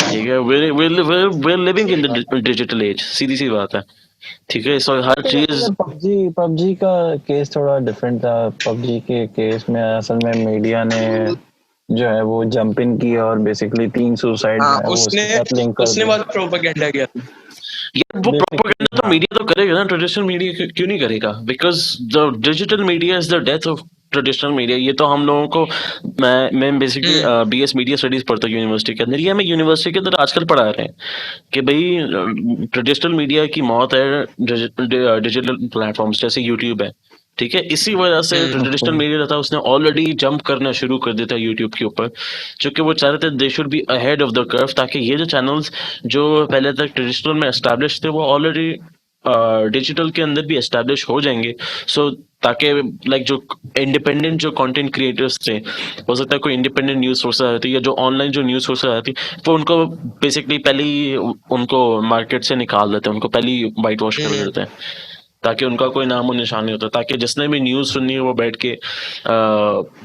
ठीक है, we're living in the digital age, सीधी सी बात है। ठीक है, सो हर चीज पबजी का केस थोड़ा डिफरेंट था। पबजी के केस में असल में मीडिया ने जो है वो जंप इन की और बेसिकली 3 सुसाइड जो हाँ, है वो उसने उसके साथ लिंक कर उसने दिया। बहुत प्रोपेगेंडा किया। यार वो बेसिकली प्रोपेगेंडा तो हाँ, मीडिया तो करेगा ना, ट्रेडिशनल मीडिया क्यों नहीं करेगा? Because the digital media is the death of traditional media. ये तो हम लोगों को, मैं बेसिकली बीएस मीडिया स्टडीज पढ़ता हूँ यूनिवर्सिटी के अंदर, ये हमें यूनिवर्सिटी के अंदर आजकल पढ़ा रहे हैं कि भाई ट्रेडिशनल मीडिया की मौत है डिजिटल प्लेटफॉर्म्स जैसे यूट्यूब है। ठीक है, इसी वजह से ट्रेडिशनल मीडिया था उसने ऑलरेडी जंप करना शुरू कर दिया था यूट्यूब के ऊपर, क्योंकि वो चाह रहे थे they should be ahead of the curve, ताकि ये जो चैनल्स जो पहले तक ट्रेडिशनल में एस्टैब्लिश थे वो ऑलरेडी डिजिटल के अंदर भी एस्टैब्लिश हो जाएंगे। सो ताकि लाइक जो इंडिपेंडेंट जो कंटेंट क्रिएटर्स थे, हो सकता है कोई इंडिपेंडेंट न्यूज सोर्स आ जाती या जो ऑनलाइन जो न्यूज सोर्स आ जाती, वो उनको बेसिकली पहले ही उनको मार्केट से निकाल देते हैं, उनको पहले ही वाइट वॉश कर देते हैं, ताकि उनका कोई नाम और निशान नहीं होता, ताकि जिसने भी न्यूज़ सुननी है वो बैठ के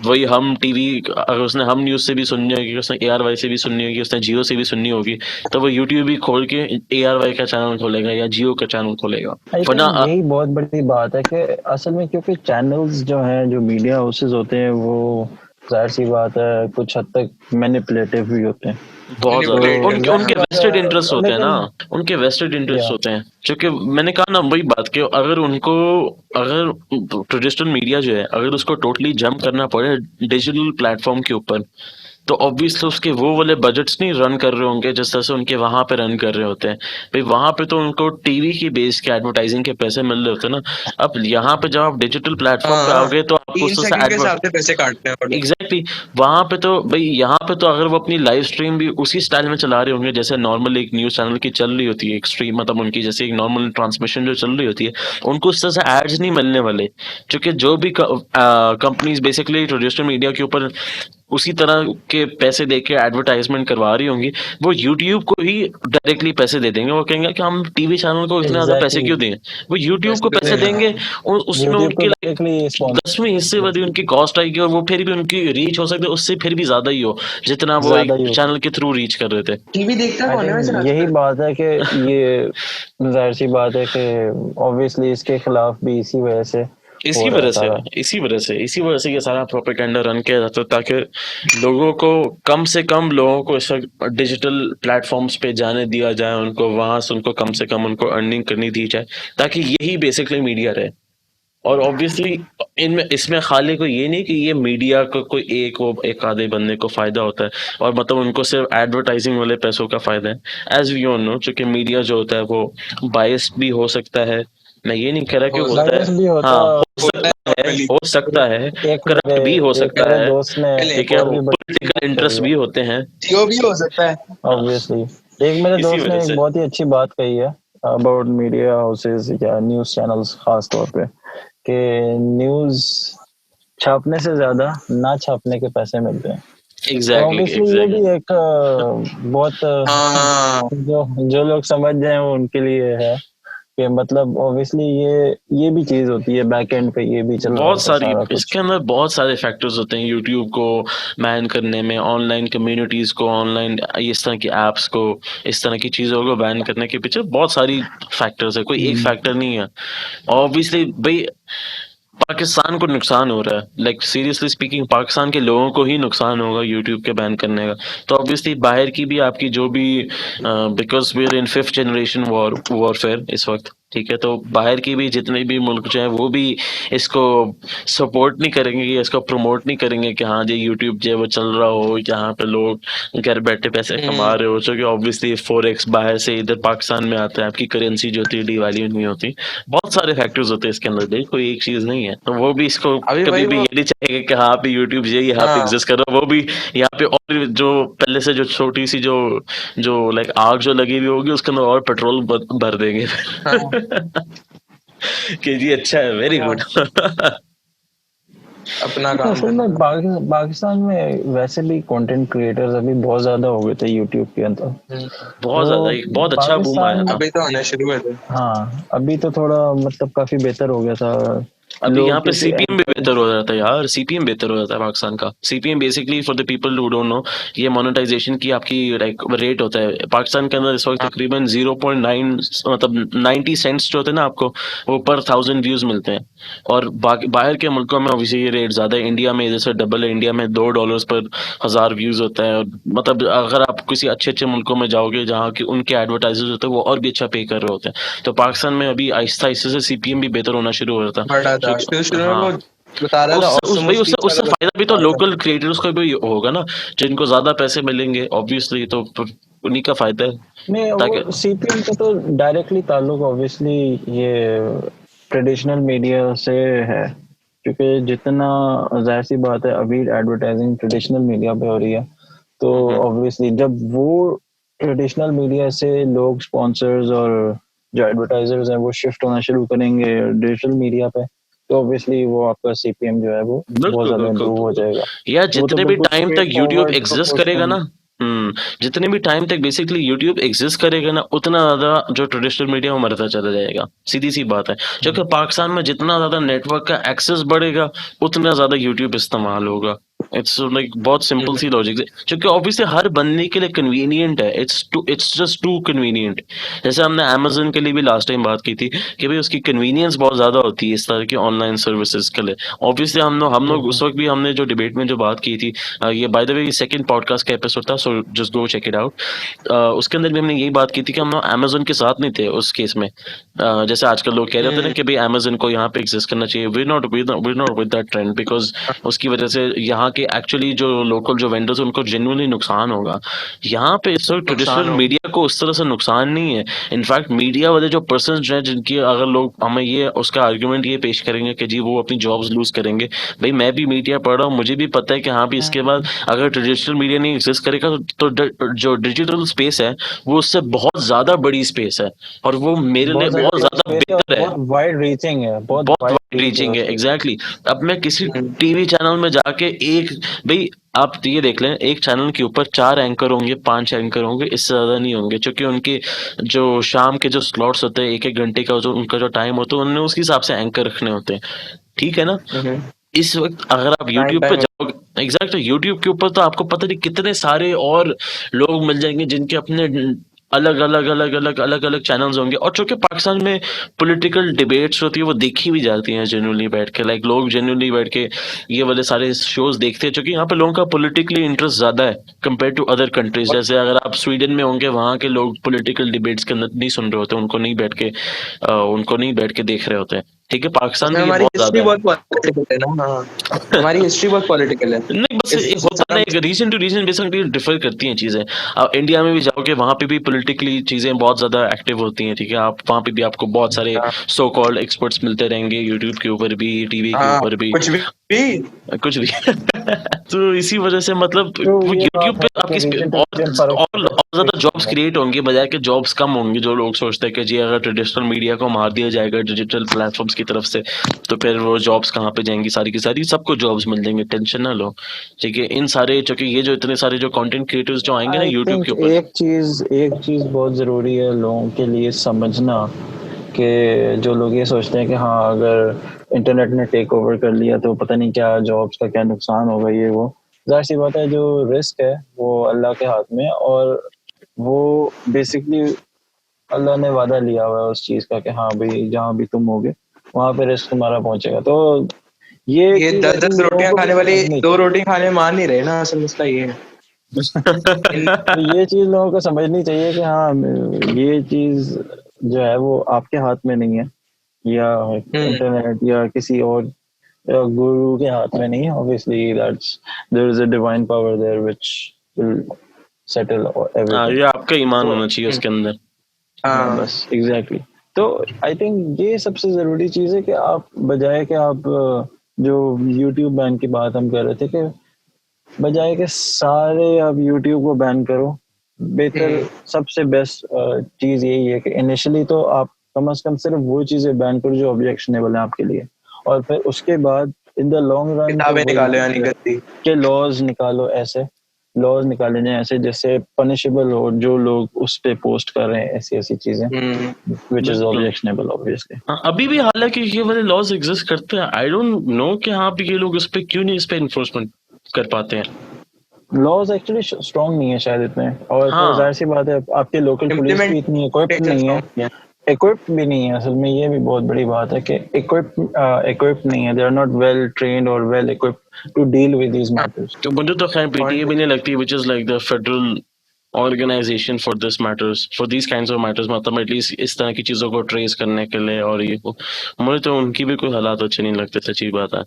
वही हम टीवी, अगर उसने हम न्यूज़ से भी सुननी होगी, उसने ARY से भी सुननी होगी, उसने जियो से भी सुननी होगी, तो वो यूट्यूब ही खोल के ARY का चैनल खोलेगा या जियो का चैनल खोलेगा। आई वरना थिंक यही बहुत बड़ी बात है कि असल में क्योंकि चैनल्स जो हैं, जो मीडिया हाउसेस होते हैं, वो जाहिर सी बात है कुछ हद तक मैनिपुलेटिव भी होते हैं। बहुत ज्यादा Manipulative, उनके जाहिर उनके सी बात वेस्टेड है, इंटरेस्ट होते हैं ना, लेकिन उनके वेस्टेड इंटरेस्ट या होते हैं, क्योंकि मैंने कहा ना वही बात कि अगर ट्रेडिशनल मीडिया जो है अगर उसको टोटली जंप करना पड़े डिजिटल प्लेटफॉर्म के ऊपर, तो ऑब्वियसली उसके वो वाले बजट्स नहीं रन कर रहे होंगे जिस तरह से उनके वहां पे रन कर रहे होते हैं। भाई वहां पे तो उनको टीवी की बेस के एडवर्टाइजिंग के पैसे मिल रहे होते हैं ना। अब यहाँ पे जब आप डिजिटल प्लेटफॉर्म पे हाँ आओगे तो आपको 3 उससे सेकंड के हिसाब एडवर्ट से पैसे काटते हैं और एग्जैक्टली वहां पे तो भाई यहाँ पे तो अगर वो अपनी लाइव स्ट्रीम भी उसी स्टाइल में चला रहे होंगे जैसे नॉर्मल एक न्यूज चैनल की चल रही होती है एक स्ट्रीम, मतलब उनकी जैसे एक नॉर्मल ट्रांसमिशन जो चल रही होती है, उनको उस तरह से एड्स नहीं मिलने वाले, क्योंकि जो भी कंपनीज बेसिकली ट्रेडिशनल मीडिया के ऊपर उसी तरह के पैसे दे के एडवर्टाइजमेंट करवा रही होंगी, वो यूट्यूब को ही डायरेक्टली पैसे दे देंगे। वो कहेंगे कि हम टीवी चैनल को इतने ज्यादा पैसे एग्जैक्टली क्यों दें, वो यूट्यूब को पैसे देते पैसे हैं। देंगे और उसमें यूट्यूब को उनकी लाइक डायरेक्टली स्पॉन्सर 10वें हिस्से वाली उनकी कॉस्ट आएगी और वो फिर भी उनकी रीच हो सकती है उससे फिर भी ज्यादा ही हो जितना वो ज्यादा एक ही होगी। चैनल के थ्रू रीच कर रहे थे। टीवी देखता आई कौन है वैसे थिंक यही आजकल? बात है कि ये जाहिर सी बात है कि ऑब्वियसली इसके खिलाफ भी इसी वजह से हो रहा है सारा। इसी वजह से ये सारा प्रोपेगेंडा रन किया जाता है ताकि लोगों को कम लोगों को इस वक्त डिजिटल प्लेटफॉर्म्स पे जाने दिया जाए, उनको वहां से उनको कम से कम उनको अर्निंग करनी दी जाए, ताकि यही बेसिकली मीडिया रहे। और ऑब्वियसली इनमें इसमें खाली कोई ये नहीं कि ये मीडिया को कोई एक आधे बंदे को फायदा होता है और मतलब उनको सिर्फ एडवर्टाइजिंग वाले पैसों का फायदा है। एज वी ऑल नो, क्योंकि मीडिया जो होता है वो बायस्ड भी हो सकता है, मैं ये नहीं कह रहा कि हो होता बायस है, भी होता हाँ होता है नॉर्मली। हो सकता है, एक करप्ट भी हो एक सकता मेरे है, दोस्त ने पहले ठीक एक है, और भी बड़ी चीज पॉलिटिकल कही इंटरेस्ट है भी होते हैं, जो भी हो सकता है। हाँ ऑब्वियसली। एक मेरे इसी दोस्त वजह ने एक से बहुत ही अच्छी बात कही है अबाउट मीडिया हाउसेस या न्यूज चैनल्स खास तौर पे कि न्यूज छापने से ज्यादा ना छापने के पैसे मिलते हैं। तो ऑब्वियसली ये भी एक बहुत हाँ जो जो लोग समझ जाए वो उनके लिए है कि मतलब ऑब्वियसली ये भी चीज होती है, बैक एंड पे ये भी चल रहा बहुत होता है सारी सारा इसके कुछ। अंदर बहुत सारे फैक्टर्स होते हैं यूट्यूब को बैन करने में, ऑनलाइन कम्युनिटीज को, ऑनलाइन इस तरह की एप्स को, इस तरह की चीजों को बैन करने के पीछे बहुत सारी फैक्टर्स है, कोई एक फैक्टर नहीं है। ऑब्वियसली भाई पाकिस्तान को नुकसान हो रहा है, लाइक सीरियसली स्पीकिंग पाकिस्तान के लोगों को ही नुकसान होगा यूट्यूब के बैन करने का। तो ऑब्वियसली बाहर की भी आपकी जो भी, because we are in 5th generation warfare इस वक्त, ठीक है, तो बाहर की भी जितने भी मुल्क जो है वो भी इसको सपोर्ट नहीं करेंगे या इसको प्रमोट नहीं करेंगे कि हाँ जी यूट्यूब जो है वो चल रहा हो, यहाँ पे लोग घर बैठे पैसे कमा रहे हो, जो कि ऑब्वियसली फॉरेक्स बाहर से इधर पाकिस्तान में आता है, आपकी करेंसी जो होती है डिवैल्यू नहीं होती, बहुत सारे फैक्टर्स होते हैं इसके अंदर, देख कोई एक चीज नहीं है। तो वो भी इसको अभी कभी भाई भी वो ये नहीं चाहेंगे कि हाँ पे यूट्यूब ये यहाँ पे हाँ एग्जिस्ट कर रहा है, वो भी यहाँ पे और जो पहले से जो छोटी सी जो जो लाइक आग जो लगी हुई होगी उसके अंदर और पेट्रोल भर देंगे हाँ कि जी अच्छा है, वेरी गुड। अपना काम असल करना। में पाकिस्तान में वैसे भी कंटेंट क्रिएटर्स अभी बहुत ज्यादा हो गए थे यूट्यूब के अंदर। बहुत ज्यादा, एक बहुत अच्छा बूम आया पाकिस्तान था। अभी तो आने शुरू हुए थे। हाँ अभी तो थोड़ा मतलब काफी बेहतर हो गया था अभी लोग यहाँ पे क्योंकि सीपीएम भी बेहतर हो जाता है यार, सीपीएम बेहतर हो जाता है पाकिस्तान का। CPM basically for the people who don't know, ये मोनेटाइजेशन की आपकी लाइक रेट होता है पाकिस्तान के अंदर इस वक्त हाँ तकरीबन 0.9 मतलब 90 सेंट्स जो होते हैं ना आपको, वो पर 1000 व्यूज मिलते हैं। और बाकी बाहर के मुल्कों में ऑब्वियसली ये रेट ज्यादा है, इंडिया में जैसे डबल है, इंडिया में $2 पर 1000 व्यूज होता है। और मतलब अगर आप किसी अच्छे अच्छे मुल्कों में जाओगे जहाँ की उनके एडवर्टाइजर्स होते हैं वो और भी अच्छा पे कर रहे होते हैं। तो पाकिस्तान में अभी आहिस्ता आहिस्ता से सीपीएम भी बेहतर होना शुरू हो रहा था, बड़ा था क्योंकि शुरू में हाँ वो बता रहा था उससे ऑसम भाई उससे स्पीच उससे वाला फायदा भी तो बता रहा था। लोकल क्रिएटर्स को भी होगा ना, जिनको ज्यादा पैसे मिलेंगे ऑब्वियसली, तो फिर उन्हीं का फायदा है। नहीं ताकि वो सीपीएम का तो डायरेक्टली ताल्लुक ऑब्वियसली ये ट्रेडिशनल मीडिया से है, क्योंकि जितना जाहिर सी बात है अभी एडवर्टाइजिंग ट्रेडिशनल मीडिया पे हो रही है, तो ऑब्वियसली जब वो ट्रेडिशनल मीडिया से लोग स्पॉन्सर्स और जो एडवर्टाइजर्स हैं वो शिफ्ट होना शुरू करेंगे डिजिटल मीडिया पे, तो ऑब्वियसली वो आपका सीपीएम जो है वो बहुत बिल्कुल ज्यादा बिल्कुल इम्प्रूव हो बिल्कुल जाएगा। यार, तो वो तो जितने भी बिल्कुल टाइम तक स्ट्रेट यूट्यूब फॉरवर्ड एग्जिस्ट करेगा प्रोपोर्शनल। ना, जितने भी टाइम तक बेसिकली यूट्यूब एग्जिस्ट करेगा ना, उतना ज्यादा जो ट्रेडिशनल मीडिया वो मरता चला जाएगा, सीधी सी बात है। क्योंकि पाकिस्तान में जितना ज्यादा नेटवर्क का एक्सेस बढ़ेगा उतना ज्यादा यूट्यूब इस्तेमाल होगा। इट्स लाइक बहुत सिंपल सी लॉजिक है, क्योंकि ऑब्वियसली हर बनने के लिए कन्वीनियंट है, इट्स जस्ट टू कन्वीनियंट। जैसे हमने अमेजन के लिए भी लास्ट टाइम बात की थी कि भाई उसकी कन्वीनियंस बहुत ज्यादा होती है इस तरह की ऑनलाइन सर्विसेज के लिए। ऑब्वियसली हम लोग उस वक्त भी हमने जो डिबेट में जो बात की थी, ये by the way second podcast का एपिसोड था, so just go check it out. उसके अंदर भी हमने यही बात की थी कि हम लोग अमेजन के साथ नहीं थे उस केस में। जैसे आजकल लोग कह रहे होते हैं ना कि भाई अमेजन को यहाँ पे एग्जिस्ट करना चाहिए, we not with that trend, because उसकी वजह से यहाँ के एक्चुअली जो लोकल जो वेंडर्स उनको जेन्युइनली नुकसान होगा। यहाँ पे इस वक्त ट्रेडिशनल मीडिया को उस तरह से नुकसान नहीं है। इनफैक्ट मीडिया वाले जो पर्सन हैं जिनकी अगर लोग हमें ये उसका आर्ग्यूमेंट ये पेश करेंगे कि जी वो अपनी जॉब्स लूज करेंगे, भाई मैं भी मीडिया पढ़ रहा हूँ, मुझे भी पता है कि हाँ भी इसके बाद अगर ट्रेडिशनल मीडिया नहीं एग्जिस्ट करेगा तो जो डिजिटल स्पेस है वो उससे बहुत ज्यादा बड़ी स्पेस है, और वो मेरे लिए बहुत ज्यादा बेहतर है, बहुत वाइड रीचिंग है, बहुत बहुत वाइड वाइड रीचिंग है। एग्जैक्टली। अब मैं किसी टीवी चैनल में जाके एक, भाई आप ये देख लें, एक चैनल के ऊपर 4 एंकर होंगे, 5 एंकर होंगे, इससे ज्यादा नहीं होंगे, क्योंकि उनके जो शाम के जो स्लॉट्स होते हैं, एक एक घंटे का जो उनका जो टाइम होता है, उन्होंने उसके हिसाब से एंकर रखने होते हैं। ठीक है ना? इस वक्त अगर आप यूट्यूब पे जाओगे, एग्जैक्ट यूट्यूब के ऊपर तो आपको पता नहीं कितने सारे और लोग मिल जाएंगे जिनके अपने अलग अलग चैनल्स होंगे, और चूंकि पाकिस्तान में पॉलिटिकल डिबेट्स होती है वो देखी भी जाती हैं जेन्युइनली बैठ के, लाइक लोग जेन्युइनली बैठ के ये वाले सारे शोज देखते हैं, क्योंकि यहाँ पे लोगों का पॉलिटिकली इंटरेस्ट ज्यादा है कंपेयर टू अदर कंट्रीज। जैसे अगर आप स्वीडन में होंगे, वहाँ के लोग पॉलिटिकल डिबेट्स के अंदर नहीं सुन रहे होते, उनको नहीं बैठ के देख रहे होते हैं। ठीक है, पाकिस्तान में ये हमारी बहुत हिस्ट्री ज्यादा है। बहुत पॉलिटिकल है ना। हाँ, हमारी हिस्ट्री बहुत पॉलिटिकल है। नहीं, बस एक होता है ना, एक reason two reason basically differ करती हैं चीजें। आप इंडिया में भी जाओगे, वहां पे भी पॉलिटिकली चीजें बहुत ज्यादा एक्टिव होती हैं। ठीक है, आप वहां पे भी आपको बहुत सारे सो कॉल्ड एक्सपर्ट्स मिलते रहेंगे, यूट्यूब के ऊपर भी, टीवी के हाँ, ऊपर भी, कुछ भी तो इसी वजह से मतलब तो वो ये यूट्यूब पे बात है आपकी कि region to और region फर्क और ज्यादा जॉब्स क्रिएट होंगी, बजाय के जॉब्स कम होंगी। जो लोग सोचते हैं कि जी अगर ट्रेडिशनल मीडिया को मार दिया जाएगा डिजिटल प्लेटफॉर्म्स की तरफ से, तो फिर वो जॉब्स कहाँ पे जाएंगी? सारी की सारी सबको जॉब्स मिल जाएंगे, टेंशन ना लो। ठीक है, इन सारे चूंकि ये जो इतने सारे जो कंटेंट क्रिएटर्स जो आएंगे ना आई यूट्यूब थिंक के ऊपर, एक चीज बहुत जरूरी है लोगों के लिए समझना, कि जो लोग ये सोचते हैं कि हाँ अगर इंटरनेट ने टेक ओवर कर लिया तो पता नहीं क्या जॉब्स का क्या नुकसान होगा, ये वो जाहिर सी बात है, जो रिस्क है वो अल्लाह के हाथ में है, और वो बेसिकली अल्लाह ने वादा लिया हुआ है उस चीज का कि हाँ भाई जहाँ भी तुम होगे वहां पे रिस्क तुम्हारा पहुंचेगा। तो ये चीज 10 रोटियां खाने वाले 2 रोटी खाने मान नहीं रहे ना, असल मसला ये है। तो ये चीज लोगों को समझनी चाहिए कि हाँ ये चीज जो है वो आपके हाथ में नहीं है, या इंटरनेट या किसी और गुरु के हाथ में नहीं है। Obviously that's there is a divine power there which will settle everything. ये आपका ईमान होना चाहिए उसके अंदर। हाँ बस एग्जैक्टली। तो आई थिंक ये सबसे जरूरी चीज है कि आप बजाय कि आप जो YouTube बैन की बात हम कर रहे थे, कि बजाय के सारे आप YouTube को बैन करो, बेहतर सबसे बेस्ट चीज यही है कि इनिशियली तो आप कम से कम सिर्फ वो चीजें बैन करो जो ऑब्जेक्शनेबल है आपके लिए, और फिर उसके बाद इन द लॉन्ग रन किताबें निकालो, यानी गलती के लॉज निकालो, ऐसे लॉज निकाले जाए ऐसे जिससे पनिशेबल हो जो लोग उस पे पोस्ट कर रहे हैं ऐसी ऐसी चीजें, व्हिच इज ऑब्जेक्शनेबल ऑब्वियसली। अभी भी हालांकि ये वाले लॉज एग्जिस्ट करते हैं, आई डोंट नो कि हाँ भी ये लोग उस पे क्यों नहीं इस पे इन्फोर्समेंट कर पाते हैं। लॉज एक्चुअली स्ट्रांग नहीं है शायद इतने, और हाँ। जाहिर सी बात है आपके लोकल पुलिस भी इतनी इक्विप्ड नहीं है, इक्विप्ड भी नहीं है। असल में ये भी बहुत बड़ी बात है कि इक्विप्ड नहीं है, they are not well trained और well equipped to deal with these matters. तो मुझे तो खैर पीटीए भी नहीं लगती which is like the federal organisation for this matters, for these kinds of matters, मतलब एटलीस्ट इस तरह की चीजों को ट्रेस करने के लिए। और ये मुझे तो उनकी भी कोई हालात अच्छे नहीं लगते, सच्ची बात है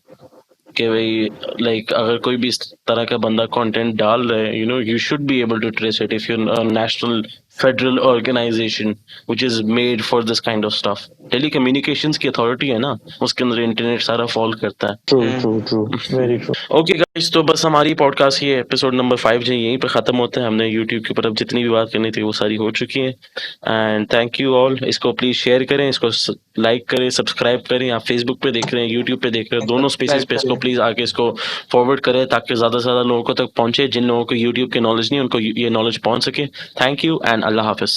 कि भाई लाइक अगर कोई भी इस तरह का बंदा कंटेंट डाल रहा है, you should be able to trace it if you national federal organisation which is made for this kind of stuff. Telecommunications की अथॉरिटी है ना, उसके अंदर इंटरनेट सारा फॉल करता है। True very true. Okay guys, तो बस हमारी पॉडकास्ट ये एपिसोड नंबर 5 जो यहीं पे खत्म होता है। हमने यूट्यूब के ऊपर अब जितनी भी बात करनी थी वो सारी हो चुकी है। And thank you all. इसको प्लीज शेयर करें, इसको लाइक करें, सब्सक्राइब करें। आप फेसबुक पे देख रहे हैं, यूट्यूब पे देख रहे हैं, दोनों स्पेसेस पे इसको प्लीज आके इसको फॉरवर्ड करें, ताकि ज्यादा से ज्यादा लोगों को तक पहुंचे। जिन लोगों को यूट्यूब की नॉलेज नहीं उनको ये नॉलेज पहुंच सके। Thank you and Allah Hafiz.